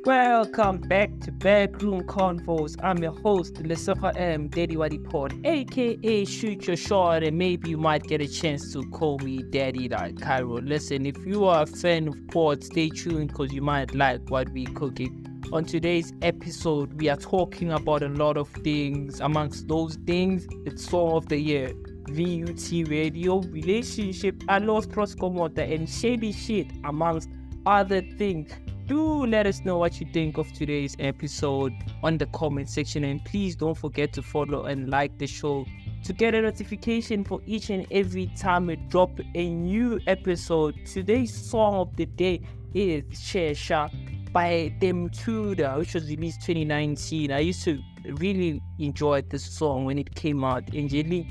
Welcome back to Backroomconvos. I'm your host, Lesego M, Daddy Waddy Pod, aka Shoot Your Shot, and maybe you might get a chance to call me Daddy like Cairo. Listen, if you are a fan of pod, stay tuned because you might like what we're cooking. On today's episode, we are talking about a lot of things. Amongst those things, it's Song of the Year, VUT Radio, relationship, I lost Skomota, and Shebeshxt, amongst other things. Do let us know what you think of today's episode on the comment section, and please don't forget to follow and like the show to get a notification for each and every time we drop a new episode. Today's song of the day is Shebeshxt by Them Tudor, which was released 2019. I used to really enjoy this song when it came out. Angelique,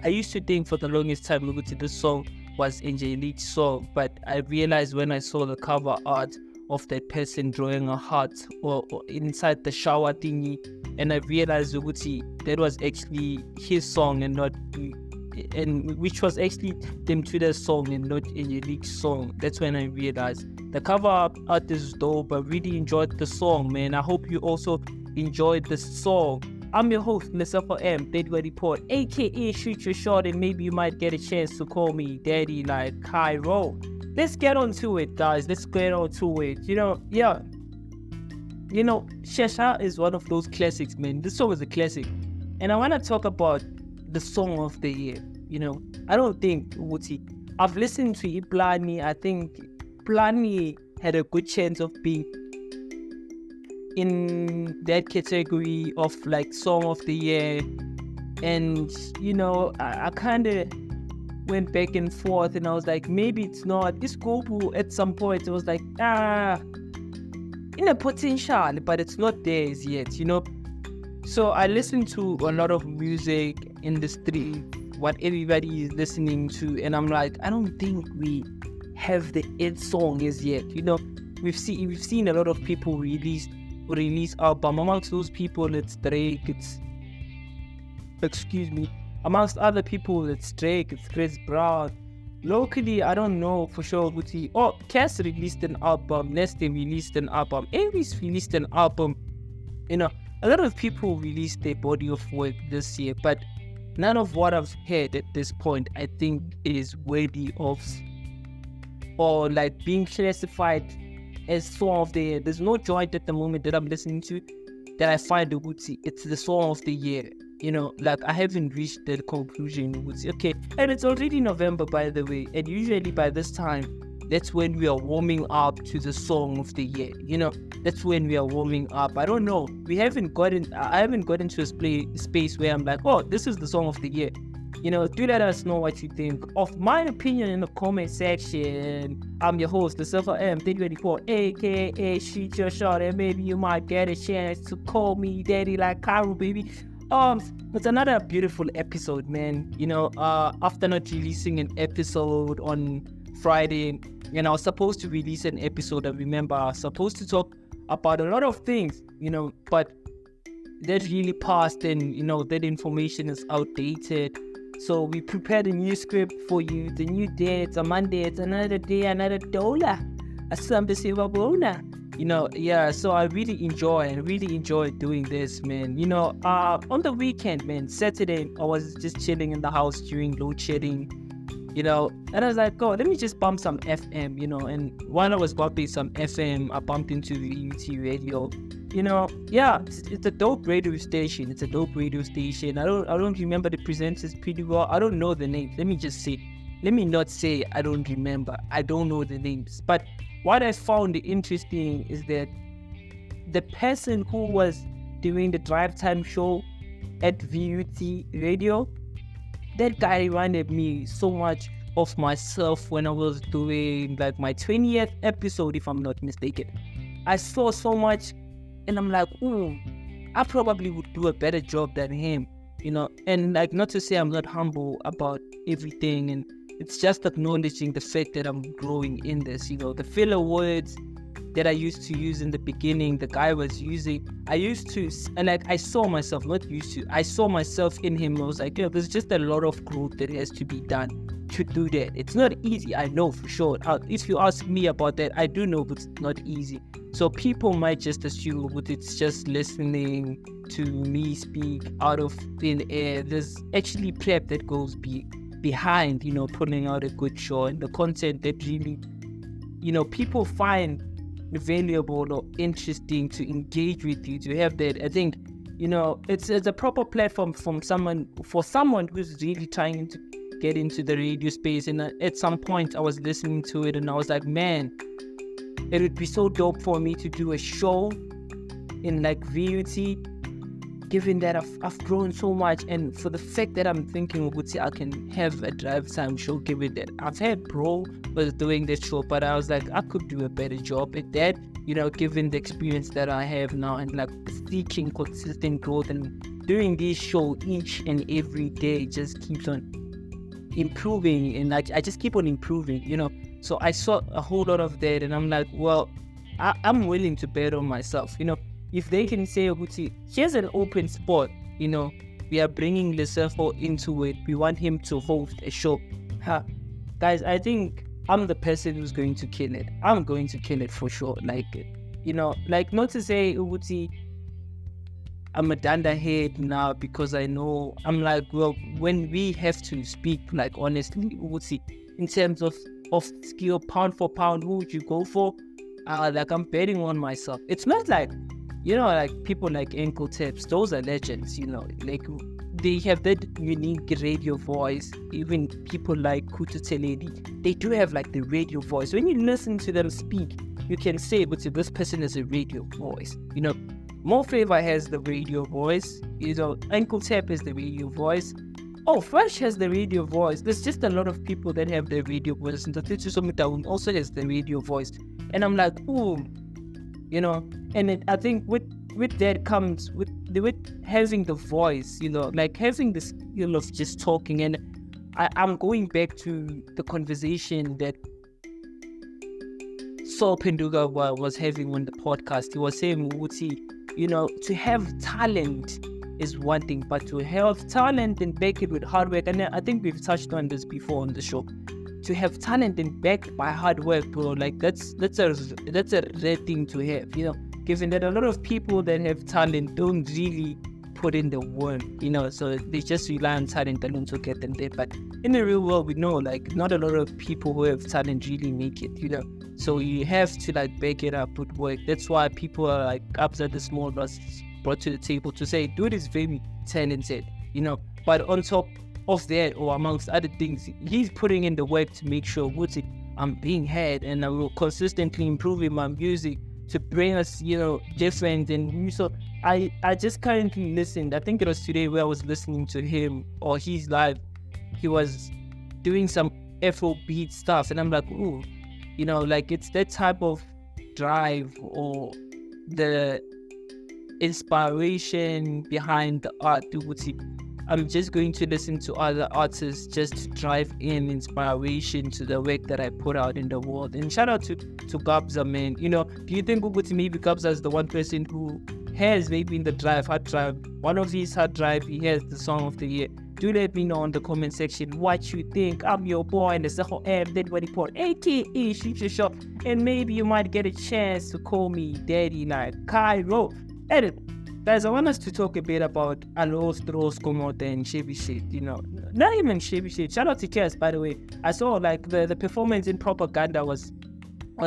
I used to think for the longest time this song was Angelique's song, but I realized when I saw the cover art of that person drawing a heart or inside the shower thingy, and I realized that was actually his song and not, and which was actually Them Tudor's song and not Angelique's song. That's when I realized the cover art is dope. I really enjoyed the song, man. I hope you also enjoyed the song. I'm your host, Lesego M, Daddy Waddy Pod, aka Shoot Your Shot, and maybe you might get a chance to call me Daddy like Cairo. Let's get on to it, guys. Let's get on to it. Shebeshxt is one of those classics, man. This song is a classic. And I want to talk about the song of the year. I don't think, I've listened to Iplani. I think Plani had a good chance of being in that category of like song of the year. And, I kind of went back and forth, and I was like, maybe it's not. This Gobu at some point, it was like, in a potential, but it's not theirs yet, So I listened to a lot of music industry, what everybody is listening to, and I'm like, I don't think we have the it song as yet. We've seen a lot of people release album. Amongst those people, it's Drake, amongst other people, it's Drake, it's Chris Brown. Locally, I don't know for sure. Cassie released an album, Nestle released an album, Aries released an album. A lot of people released their body of work this year, but none of what I've heard at this point, I think, is worthy of or like being classified as song of the year. There's no joint at the moment that I'm listening to that I find it's the song of the year. I haven't reached that conclusion. Okay, and it's already November, by the way, and usually by this time, that's when we are warming up to the song of the year. That's when we are warming up. I don't know. I haven't gotten to a space where I'm like, oh, this is the song of the year. Do let us know what you think of my opinion in the comment section. I'm your host, Lesego M, Daddy Waddy Pod, aka Shoot Your Shot, and maybe you might get a chance to call me Daddy like Cairo, baby. It's another beautiful episode, man. After not releasing an episode on Friday, and I was supposed to release an episode, I remember I was supposed to talk about a lot of things, but that really passed, and that information is outdated. So we prepared a new script for you. The new day, it's a Monday, it's another day, another dollar. So I really enjoy doing this, man. On the weekend, man, Saturday, I was just chilling in the house during load shedding, and I was like, oh, let me just bump some FM, and while I was bumping some FM, I bumped into the VUT radio. It's a dope radio station. I don't remember the presenters pretty well. I don't know the names. Let me not say I don't remember. I don't know the names. But what I found interesting is that the person who was doing the drive time show at VUT radio, that guy reminded me so much of myself when I was doing like my 20th episode, if I'm not mistaken. I saw so much, and I'm like, I probably would do a better job than him, and like, not to say I'm not humble about everything, and it's just acknowledging the fact that I'm growing in this. The filler words that I used to use in the beginning, the guy was using, I saw myself in him. I was like, there's just a lot of growth that has to be done to do that. It's not easy, I know for sure. If you ask me about that, I do know it's not easy. So people might just assume that it's just listening to me speak out of thin air. There's actually prep that goes behind, pulling out a good show, and the content that really, people find valuable or interesting to engage with you, to have that. I think, it's a proper platform for someone who's really trying to get into the radio space. And at some point I was listening to it and I was like, man, it would be so dope for me to do a show in like VUT, given that I've grown so much, and for the fact that I'm thinking I can have a drive time show, given that I've had bro was doing this show, but I was like, I could do a better job at that, given the experience that I have now, and like seeking consistent growth and doing this show each and every day just keeps on improving, and I just keep on improving, So I saw a whole lot of that, and I'm like, well, I'm willing to bet on myself, If they can say, here's an open spot, we are bringing Lesego into it, we want him to host a show. Guys, I think I'm the person who's going to kill it. I'm going to kill it for sure. Like, not to say, I'm a danda head now, because I know, I'm like, well, when we have to speak, like, honestly, in terms of skill, pound for pound, who would you go for? Like, I'm betting on myself. It's not like, like people like Ankle Taps, those are legends, like they have that unique radio voice. Even people like Kutu Teledi, they do have like the radio voice. When you listen to them speak, you can say, but this person has a radio voice, More Flavor has the radio voice, Ankle Tap has the radio voice. Oh, Fresh has the radio voice. There's just a lot of people that have the radio voice, and Skomota also has the radio voice. And I'm like, ooh, and I think with that comes with having the voice, like having the skill of just talking. And I'm going back to the conversation that Saul Penduga was having on the podcast. He was saying, to have talent is one thing, but to have talent and back it with hard work, and I think we've touched on this before on the show, to have talent and backed by hard work, bro, like that's a rare thing to have, given that a lot of people that have talent don't really put in the work, so they just rely on talent alone to get them there. But in the real world, we know, like, not a lot of people who have talent really make it, so you have to like back it up with work. That's why people are like upset the small loss brought to the table to say, dude is very talented, but on top of that, or amongst other things, he's putting in the work to make sure I'm being heard, and I will consistently improving my music to bring us, different. And so I just currently listened, I think it was today where I was listening to him or his live. He was doing some Afrobeat stuff, and I'm like, ooh, like it's that type of drive or the inspiration behind the art. I'm just going to listen to other artists just to drive in inspiration to the work that I put out in the world. And shout out to Gabza, man. Do you think maybe Gabza is the one person who has maybe in the hard drive, one of his hard drive, he has the song of the year? Do let me know in the comment section what you think. I'm your boy, Lesego M, that what report, aka Shoot Your Shot, and maybe you might get a chance to call me Daddy like Cairo. Edit. Guys, I want us to talk a bit about Skomota and Shebeshxt, not even Shebeshxt. Shout out to Cassie, by the way. I saw like the performance in Propaganda was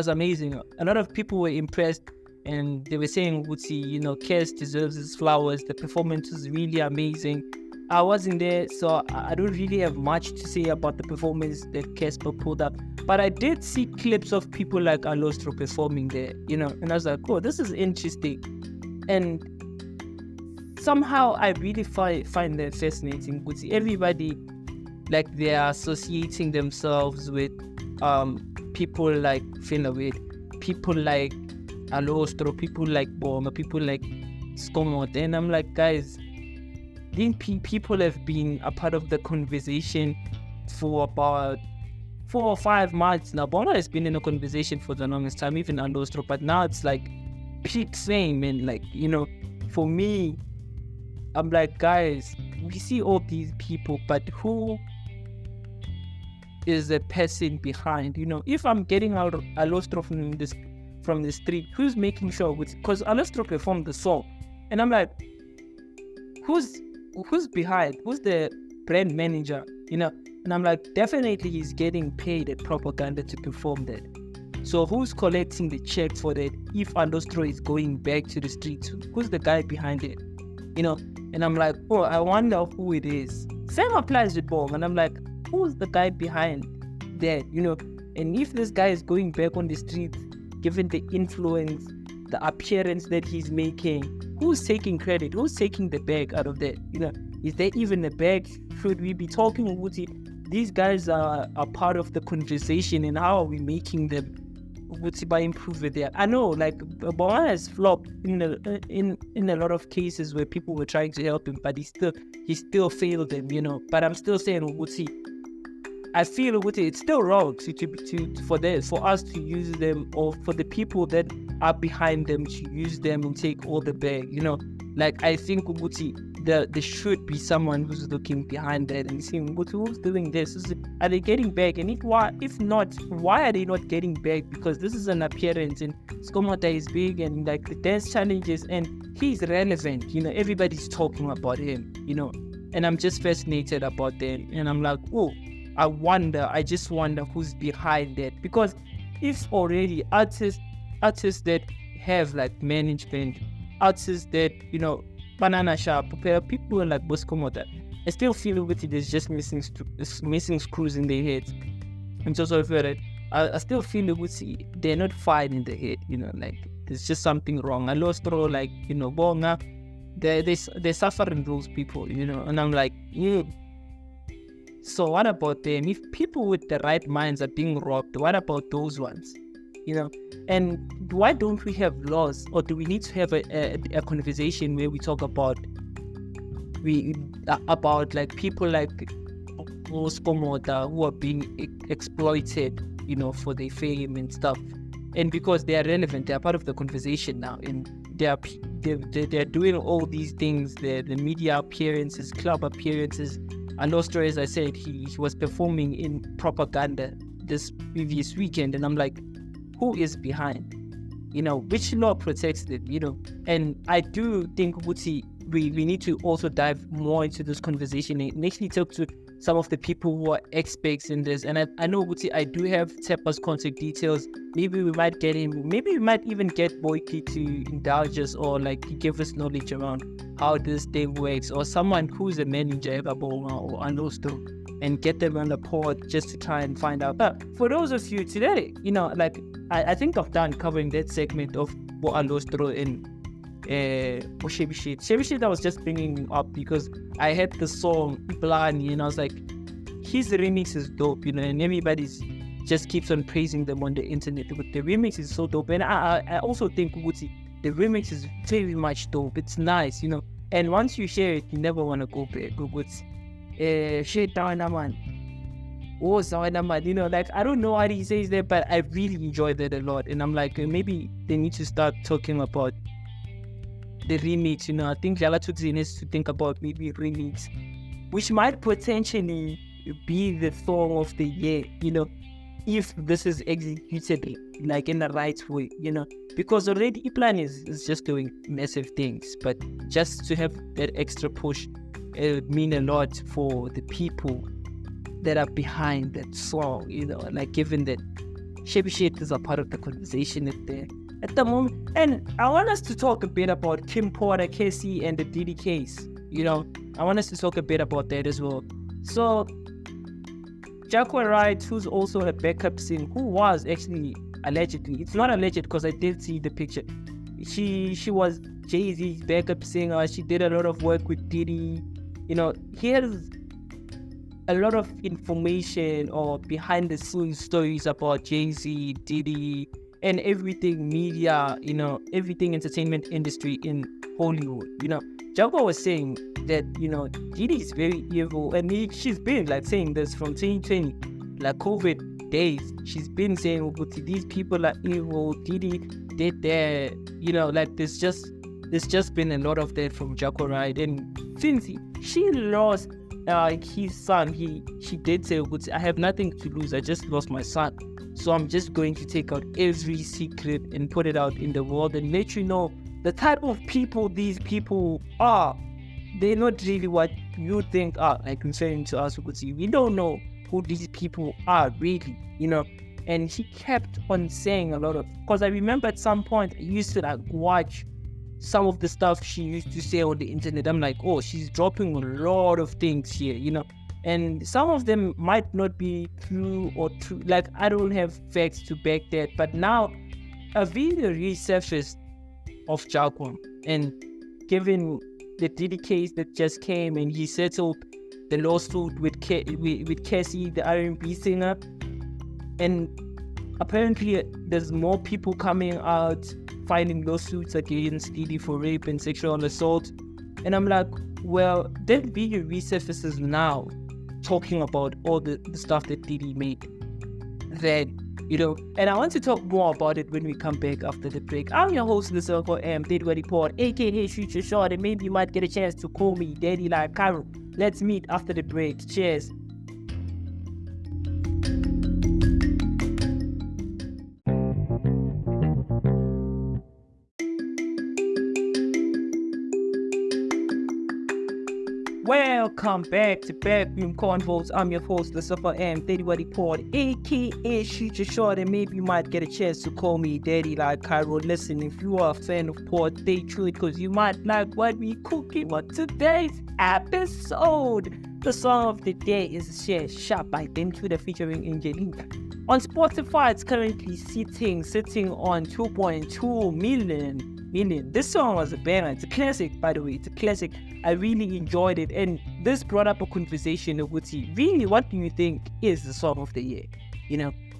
amazing. A lot of people were impressed, and they were saying, Cassie deserves his flowers. The performance was really amazing. I wasn't there, so I don't really have much to say about the performance that Casper pulled up. But I did see clips of people like Alostro performing there, and I was like, oh, this is interesting. And somehow I really find that fascinating. Everybody, like, they are associating themselves with people like Finawit, people like Alostro, people like Boma, people like Skomota. And I'm like, guys, these people have been a part of the conversation for about 4 or 5 months now. Bona has been in a conversation for the longest time, even Alostro, but now it's like peak fame. And like, for me, I'm like, guys, we see all these people, but who is the person behind. If I'm getting out Alostro from the street, who's making sure? Because Alostro performed the song, and I'm like, who's behind? Who's the brand manager? And I'm like, definitely he's getting paid at propaganda to perform that. So who's collecting the check for that? If Alostro is going back to the streets, who's the guy behind it? And I'm like, oh, I wonder who it is. Same applies with Bong, and I'm like, who's the guy behind that? And if this guy is going back on the streets, given the influence, the appearance that he's making, who's taking credit? Who's taking the bag out of that? Is there even a bag? Should we be talking about it? These guys are part of the conversation, and how are we making them by improving there? I know, like, Bonga has flopped in a lot of cases where people were trying to help him, but he still failed them, But I'm still saying, I feel it's still wrong for us to use them, or for the people that are behind them to use them and take all the bag. Like, I think there should be someone who's looking behind that and saying, who's doing this? Are they getting back? And if not, why are they not getting back? Because this is an appearance, and Skomota is big, and like the dance challenges, and he's relevant. Everybody's talking about him. And I'm just fascinated about them, and I'm like, oh, I just wonder who's behind that. Because if already artists that have like management, artists that banana shop, people like Skomota, I still feel there's just missing screws in their heads. I'm so sorry for that. I still feel they're not fine in the head. Like there's just something wrong. I lost through, like, Bonga, they're suffering, those people, and I'm like, So what about them? If people with the right minds are being robbed, what about those ones? And why don't we have laws, or do we need to have a conversation where we talk about like people like Skomota who are being exploited, for their fame and stuff, and because they are relevant, they are part of the conversation now, and they're doing all these things, the media appearances, club appearances. And also, as I said, he was performing in propaganda this previous weekend, and I'm like, who is behind? Which law protects them? And I do think we need to also dive more into this conversation and actually talk to some of the people who are experts in this. And I know I do have Tepa's contact details. Maybe we might get him. Maybe we might even get Boyki to indulge us, or like give us knowledge around how this thing works, or someone who's a manager or Anosto, and get them on the pod just to try and find out. But for those of you today, like I think I've done covering that segment of Alostro and Shebeshkt. Shebeshkt I was just bringing up because I had the song Iplani, and I was like, his remix is dope, and everybody's just keeps on praising them on the internet. But the remix is so dope, and I also think the remix is very much dope. It's nice, and once you share it, you never want to go back. Share down, man. Oh, man, like, I don't know what he says there, but I really enjoy that a lot. And I'm like, maybe they need to start talking about the remix. I think Jala Tutsi needs to think about maybe remix, which might potentially be the song of the year, if this is executed like in the right way, because already Iplan is just doing massive things, but just to have that extra push, it would mean a lot for the people that are behind that song, like, given that Shebeshkt is a part of the conversation at the moment. And I want us to talk a bit about Kim Porter, Cassie, and the Diddy case. I want us to talk a bit about that as well. So Jacko Wright, who's also a backup singer, who was actually allegedly, it's not alleged because I did see the picture, she was Jay-Z's backup singer. She did a lot of work with Diddy. Here's a lot of information or behind the scenes stories about Jay-Z, Diddy, and everything media, everything entertainment industry in Hollywood. Jacko was saying that, Diddy is very evil, and she's been like saying this from 2020, like COVID days. She's been saying, these people are evil, Diddy did that, like there's just been a lot of that from Jacko Wright. And since she lost his son, she did say, I have nothing to lose, I just lost my son, so I'm just going to take out every secret and put it out in the world and let you know the type of people these people are. They're not really what you think are, like referring to us. We don't know who these people are really, and she kept on saying a lot of, because I remember at some point I used to like watch some of the stuff she used to say on the internet. I'm like, oh, she's dropping a lot of things here, and some of them might not be true or true. Like, I don't have facts to back that, but now a video resurfaced of Jalcom, and given the Diddy case that just came, and he settled the lawsuit with Cassie, the R&B singer, and apparently there's more people coming out filing lawsuits against Diddy for rape and sexual assault. And I'm like, well, that video resurfaces now, talking about all the stuff that Diddy made then, and I want to talk more about it when we come back after the break. I'm your host, Lesego M, Diddy Report, aka Future Short, and maybe you might get a chance to call me Daddy like Carol. Let's meet after the break. Cheers. Welcome back to Backroomconvo. I'm your host, Lesego M, Diddy Report, aka Future Short, and maybe you might get a chance to call me Daddy like Cairo. Listen, if you are a fan of Port, stay tuned because you might like what we cooking on today's episode. The song of the day is Shebeshxt by them featuring Angelique. On Spotify, it's currently sitting on 2.2 million. This song was a banger. It's a classic, by the way. It's a classic. I really enjoyed it, and this brought up a conversation of really, what do you think is the song of the year?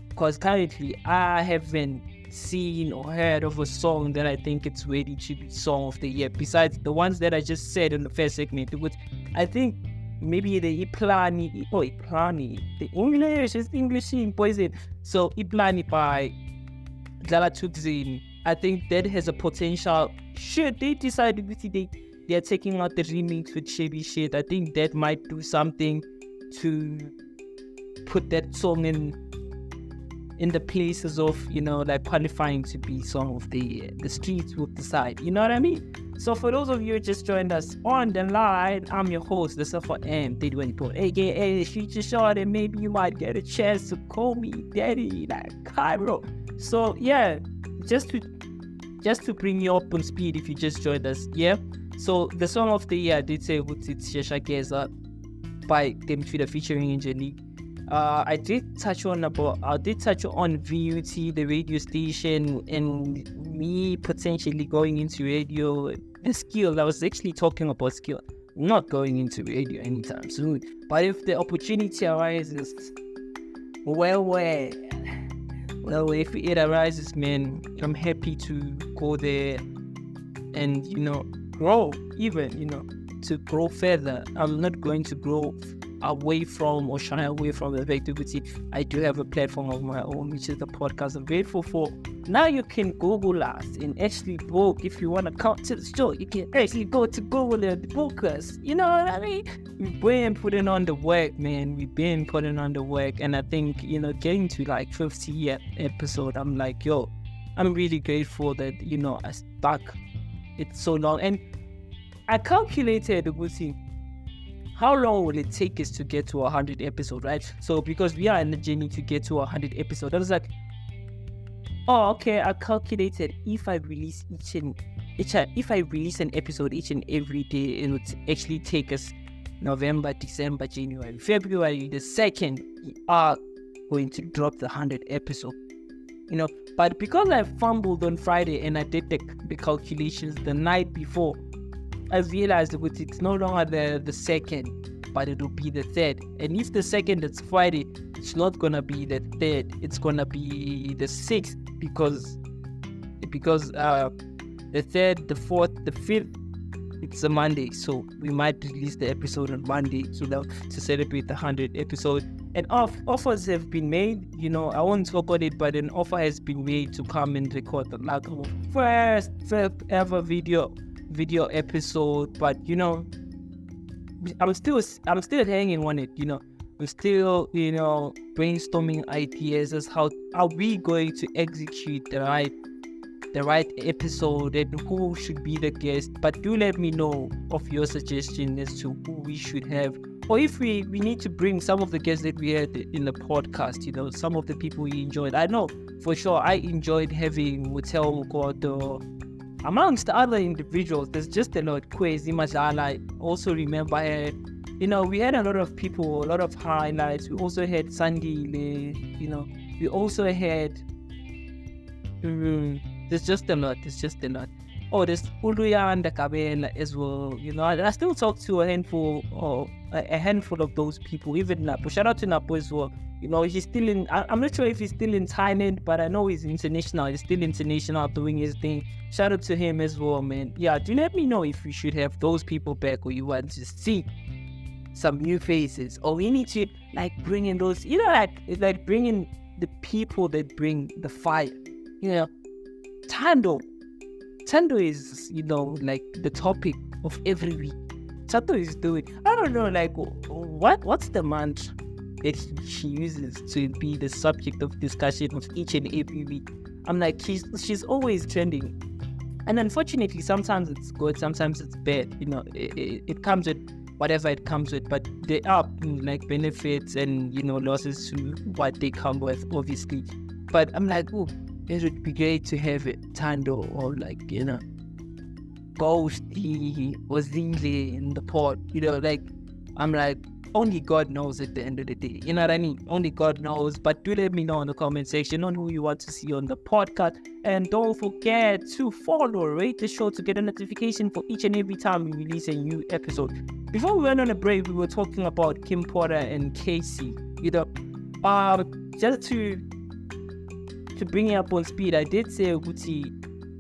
Because currently I haven't seen or heard of a song that I think it's ready to be song of the year, besides the ones that I just said in the first segment, which I think maybe the Iplani, the English is English in poison. So Iplani by Dlala Tukzin, I think that has a potential. Should they decide they're taking out the remix with Shebeshxt, I think that might do something to put that song in the places of, like qualifying to be song of the year. The streets will decide, you know what I mean? So for those of you who just joined us on the line, I'm your host, Lesego M, Diddy Report, aka Future Short, and maybe you might get a chance to call me Daddy like Cairo. So yeah, just to bring you up on speed if you just joined us, yeah? So the song of the year, I did say it's Shebeshxt by them featuring Angelique. I did touch on VUT, the radio station, and me potentially going into radio. The skill, I was actually talking about skill. I'm not going into radio anytime soon. But if the opportunity arises, if it arises, man, I'm happy to go there and, grow even, to grow further. I'm not going to grow away from or shy away from the activity. I do have a platform of my own, which is the podcast I'm grateful for. Now you can Google us and actually book. If you want to come to the show, you can actually go to Google and book us. You know what I mean? We've been putting on the work, man. We've been putting on the work, and I think, getting to like 50th episode, I'm like, I'm really grateful that, I stuck it so long. And I calculated, how long will it take us to get to 100 episodes, right? So because we are in the journey to get to 100 episodes, I was like, oh, okay, I calculated if I release if I release an episode each and every day, it would actually take us November, December, January, February the 2nd, we are going to drop the 100 episode. But because I fumbled on Friday and I did the calculations the night before, I realized that it's no longer the 2nd, but it will be the 3rd. And if the 2nd is Friday, it's not gonna be the 3rd, it's gonna be the 6th, because the 3rd, the 4th, the 5th, it's a Monday. So we might release the episode on Monday to celebrate the 100th episode. And offers have been made, I won't talk about it, but an offer has been made to come and record the first ever video episode. But I'm still hanging on it, I'm still, brainstorming ideas as how are we going to execute the right episode and who should be the guest. But do let me know of your suggestion as to who we should have, or if we need to bring some of the guests that we had in the podcast, some of the people we enjoyed. I know for sure I enjoyed having Hotel Mukoto amongst other individuals. There's just a lot. Kwezi Mazala, I also remember her. We had a lot of people, a lot of highlights. We also had Sandile, we also had there's just a lot. Oh, there's Uluya and Kabela as well. I still talk to a handful of those people, even Napo. Shout out to Napo as well. He's still in, I'm not sure if he's still in Thailand, but I know he's international. He's still international doing his thing. Shout out to him as well, man. Yeah, do let me know if we should have those people back, or you want to see some new faces, or we need to bring in those, like bring in the people that bring the fire. Tando is, the topic of every week. Tando is doing, I don't know, what's the mantra that she uses to be the subject of discussion of each and every week? I'm like, she's always trending. And unfortunately, sometimes it's good, sometimes it's bad. It comes with whatever it comes with, but there are benefits and losses to what they come with, obviously. But I'm like, oh, it would be great to have it Tando or Ghosty or Zingle in the pod. I'm like, only God knows at the end of the day. You know what I mean? Only God knows. But do let me know in the comment section on who you want to see on the podcast. And don't forget to follow, rate the show to get a notification for each and every time we release a new episode. Before we went on a break, we were talking about Kim Porter and Cassie. Just to bring it up on speed, I did say, Guti,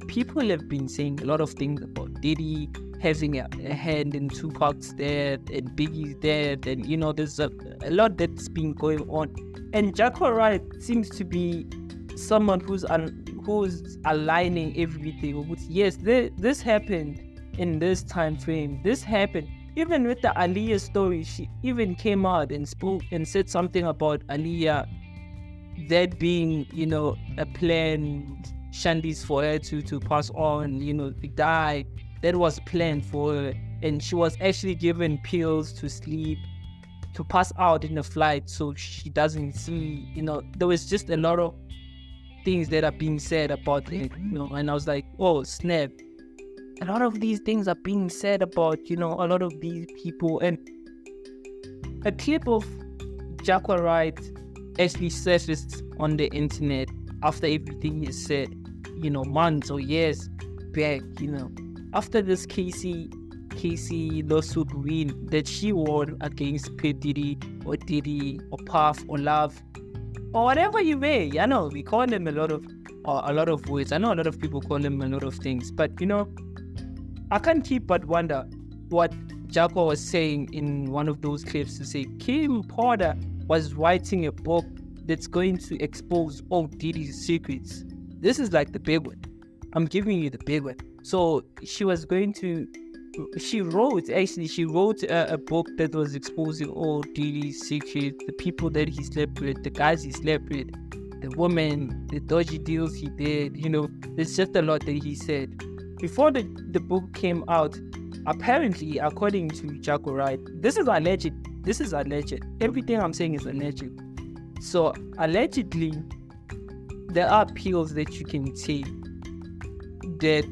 people have been saying a lot of things about Diddy having a hand in Tupac's death and Biggie's death, and there's a lot that's been going on. And Jacko Wright seems to be someone who's aligning everything. Yes, this happened in this time frame. This happened even with the Aaliyah story. She even came out and spoke and said something about Aaliyah, that being a plan, Shandy's for her to pass on, to die. That was planned for her, and she was actually given pills to sleep, to pass out in the flight, so she doesn't see. There was just a lot of things that are being said about it, and I was like, oh snap! A lot of these things are being said about, a lot of these people. And a clip of Jacko Wright actually surfaced on the internet after everything is said, months or years back, after this Cassie lawsuit win that she won against P. Diddy or Puff or Love or whatever you may. I know we call them a lot of words. I know a lot of people call them a lot of things, but I can't keep but wonder what Jacko was saying in one of those clips, to say Kim Porter was writing a book that's going to expose all Diddy's secrets. This is like the big one. I'm giving you the big one. So she wrote a book that was exposing all Diddy's secrets, the people that he slept with, the guys he slept with, the women, the dodgy deals he did. There's just a lot that he said. Before the book came out, apparently, according to Jacko Wright, this is alleged. Everything I'm saying is alleged. So allegedly, there are pills that you can take that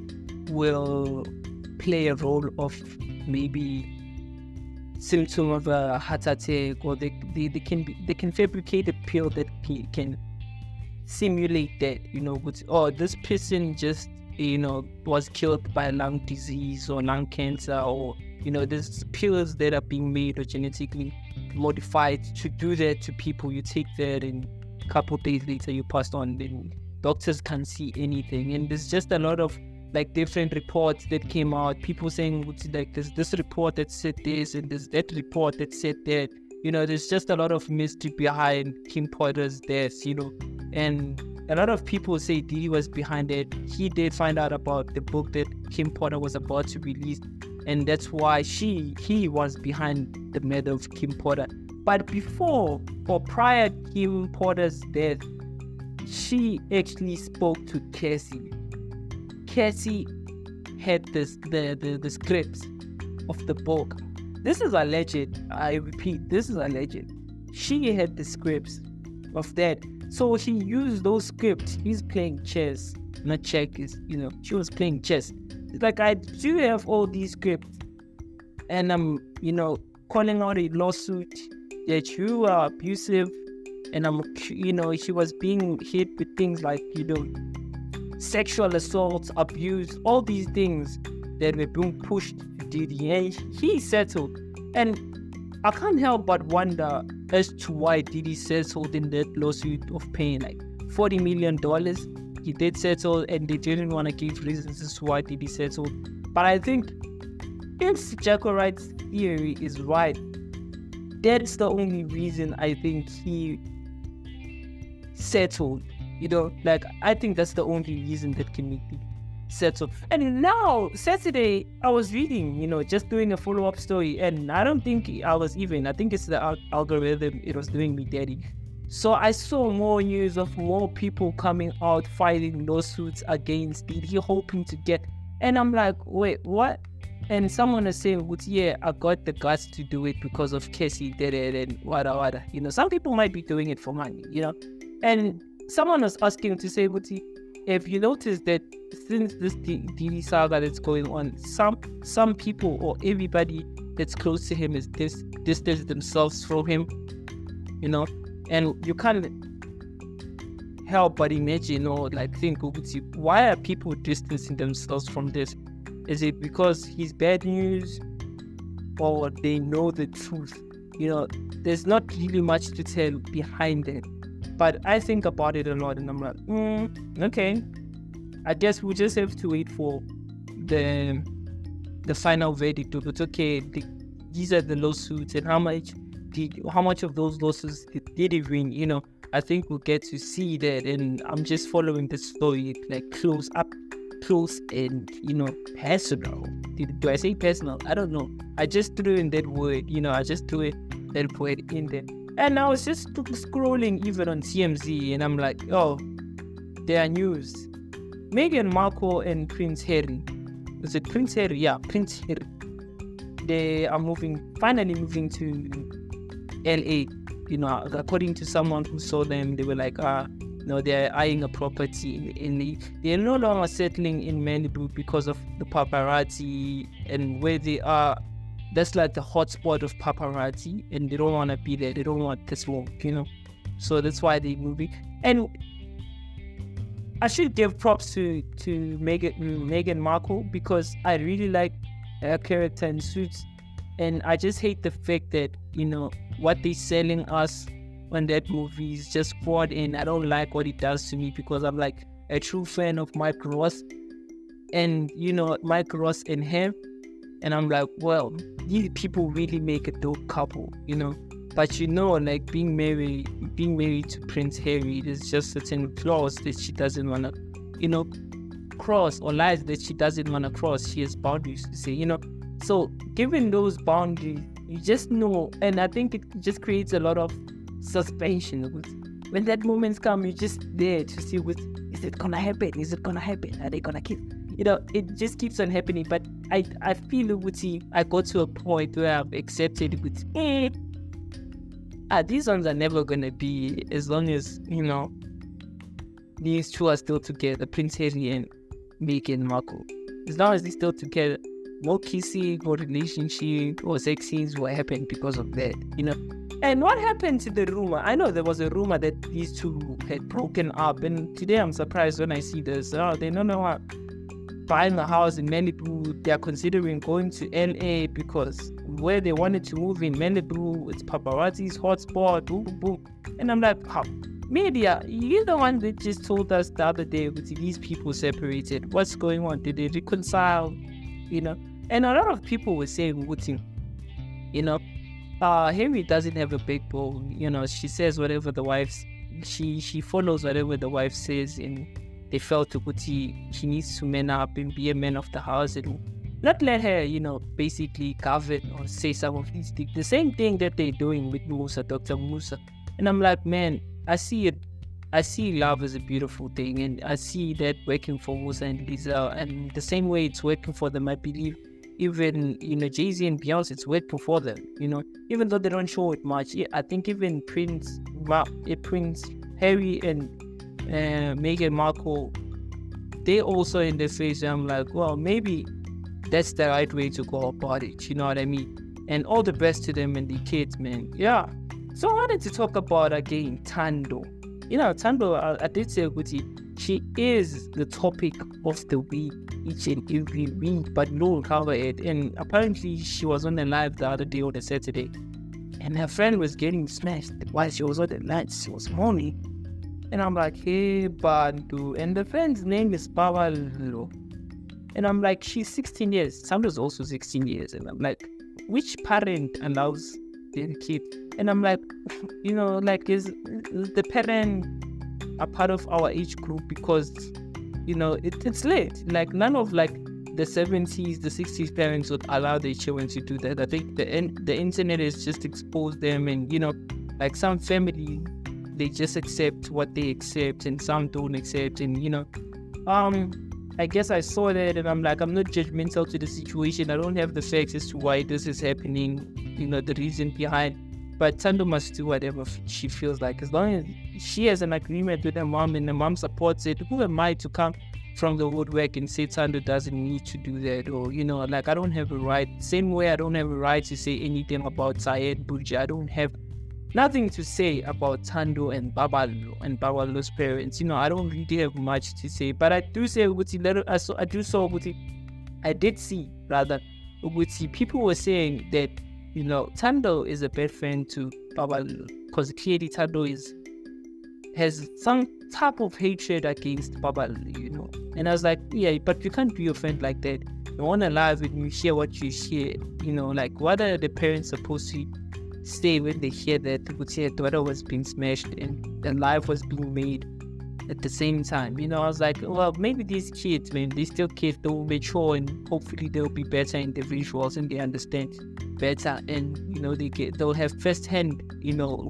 will play a role of maybe symptom of a heart attack, or they can fabricate a pill that can simulate that, this person just was killed by lung disease or lung cancer, or there's pills that are being made or genetically modified to do that to people. You take that and a couple days later you passed on, then doctors can't see anything. And there's just a lot of different reports that came out, people saying there's this report that said this and there's that report that said that. There's just a lot of mystery behind Kim Porter's death, and a lot of people say Diddy was behind it. He did find out about the book that Kim Porter was about to release and that's why he was behind the murder of Kim Porter. But before or prior Kim Porter's death, she actually spoke to Cassie. Cassie had the scripts of the book. This is alleged. I repeat, this is alleged. She had the scripts of that. So she used those scripts. He's playing chess, not checkers. She was playing chess. It's like, I do have all these scripts, and I'm, calling out a lawsuit that you are abusive, and she was being hit with things like, sexual assault, abuse, all these things that were being pushed to Diddy, and he settled. And I can't help but wonder as to why Diddy settled in that lawsuit of paying like $40 million. He did settle, and they didn't want to give reasons as to why Diddy settled. But I think if Jacko Wright's theory is right, that's the only reason I think he settled. I think that's the only reason that can make it settle. And now, Saturday, I was reading, just doing a follow-up story, and I don't think I think it's the algorithm, it was doing me dirty. So I saw more news of more people coming out filing lawsuits against Diddy, hoping to get, and I'm like, wait, what? And someone is saying, yeah, I got the guts to do it because of Cassie, and wada. Some people might be doing it for money, and someone was asking to say, if you notice that since this Diddy saga that's going on, some people or everybody that's close to him is distance themselves from him, and you can't help but imagine or think, why are people distancing themselves from this? Is it because he's bad news, or they know the truth? There's not really much to tell behind it. But I think about it a lot, and I'm like, okay. I guess we just have to wait for the final verdict. But okay, these are the lawsuits, and how much of those lawsuits did he win? I think we'll get to see that, and I'm just following the story close and personal. Do I say personal? I don't know. I just threw in that word. I just threw that word in there. And I was just scrolling even on TMZ, and I'm like, oh, there are news. Meghan Markle and Prince Harry. Is it Prince Harry? Yeah, Prince Harry. They are finally moving to LA. According to someone who saw them, they were like, they're eyeing a property in LA. They're no longer settling in Malibu because of the paparazzi and where they are. That's like the hotspot of paparazzi, and they don't want to be there. They don't want this work, So that's why they're moving. And I should give props to Meghan Markle, because I really like her character in Suits, and I just hate the fact that what they're selling us on that movie is just fraud, and I don't like what it does to me, because I'm like a true fan of Mike Ross, and Mike Ross and him. And I'm like, well, these people really make a dope couple, But being married to Prince Harry, there's just certain flaws that she doesn't want to, cross, or lies that she doesn't want to cross. She has boundaries to say, So given those boundaries, you just know, and I think it just creates a lot of suspension. When that moment's come, you're just there to see, is it gonna happen? Is it gonna happen? Are they gonna kiss? It just keeps on happening. But I feel I got to a point where I've accepted these ones are never gonna be, as long as these two are still together, Prince Harry and Meghan Markle. As long as they're still together, more kissing, more relationship, or sex scenes will happen because of that, And what happened to the rumor? I know there was a rumor that these two had broken up, and today I'm surprised when I see this. They don't know what. Buying a house in Malibu, they're considering going to LA, because where they wanted to move in Malibu, it's paparazzi's hotspot, boom, boom. And I'm like, how? Maybe you're the one that just told us the other day with these people separated. What's going on? Did they reconcile? And a lot of people were saying, Henry doesn't have a backbone. She says whatever the wife's, she follows whatever the wife says, and they felt he needs to man up and be a man of the house and not let her, basically govern or say some of these things. The same thing that they're doing with Musa, Dr. Musa. And I'm like, man, I see it. I see love as a beautiful thing, and I see that working for Musa and Lisa, and the same way it's working for them. I believe even, Jay-Z and Beyonce, it's working for them, even though they don't show it much. Yeah, I think even Prince Harry and Meghan Markle, they also in the phase where I'm like, well, maybe that's the right way to go about it, you know what I mean? And all the best to them and the kids, man. Yeah. So I wanted to talk about, again, Thando. Thando, I did say, she is the topic of the week each and every week, but no one cover it. And apparently she was on the live the other day on a Saturday, and her friend was getting smashed while she was on the live. She was moaning, and I'm like, hey, Bantu, and the friend's name is Pawalo, and I'm like, she's 16 years. Thando's also 16 years, and I'm like, which parent allows their kid? And I'm like, is the parent a part of our age group? Because it's late. Like, none of the 70s, the 60s parents would allow their children to do that. I think the internet has just exposed them, and some families, they just accept what they accept, and some don't accept. And I guess I saw that, and I'm like, I'm not judgmental to the situation. I don't have the facts as to why this is happening, the reason behind. But Thando must do whatever she feels like, as long as she has an agreement with her mom and the mom supports it. Who am I to come from the woodwork and say Thando doesn't need to do that? Or, I don't have a right. Same way I don't have a right to say anything about Syed Buja. I don't have nothing to say about Thando and Babalo's parents. I don't really have much to say. But I do say, I did see, people were saying that, Thando is a bad friend to Babalo, because clearly Thando has some type of hatred against Babalo, And I was like, yeah, but you can't be a friend like that. You want to live with me, share what you share, what are the parents supposed to say when they hear that their daughter was being smashed and their life was being made at the same time? I was like, well, maybe these kids, man, they still kids, they will mature, and hopefully they'll be better individuals, and they understand better, and they'll have first-hand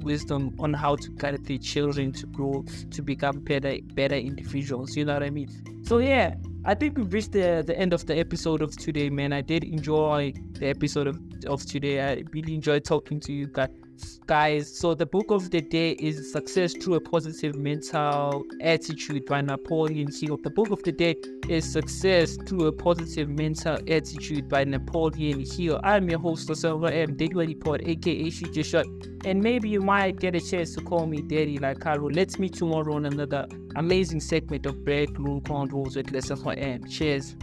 wisdom on how to guide their children to grow to become better individuals. You know what I mean? So yeah, I think we've reached the end of the episode of today, man. I did enjoy the episode of today. I really enjoyed talking to you guys. So the book of the day is Success Through a Positive Mental Attitude by Napoleon Hill. The book of the day is Success Through a Positive Mental Attitude by Napoleon Hill. I'm your host, Lesego M, Daddy Pod, aka Shoot Your Shot, and maybe you might get a chance to call me Daddy like Carol. Let's meet tomorrow on another amazing segment of Backroomconvo with Lesego M. Cheers.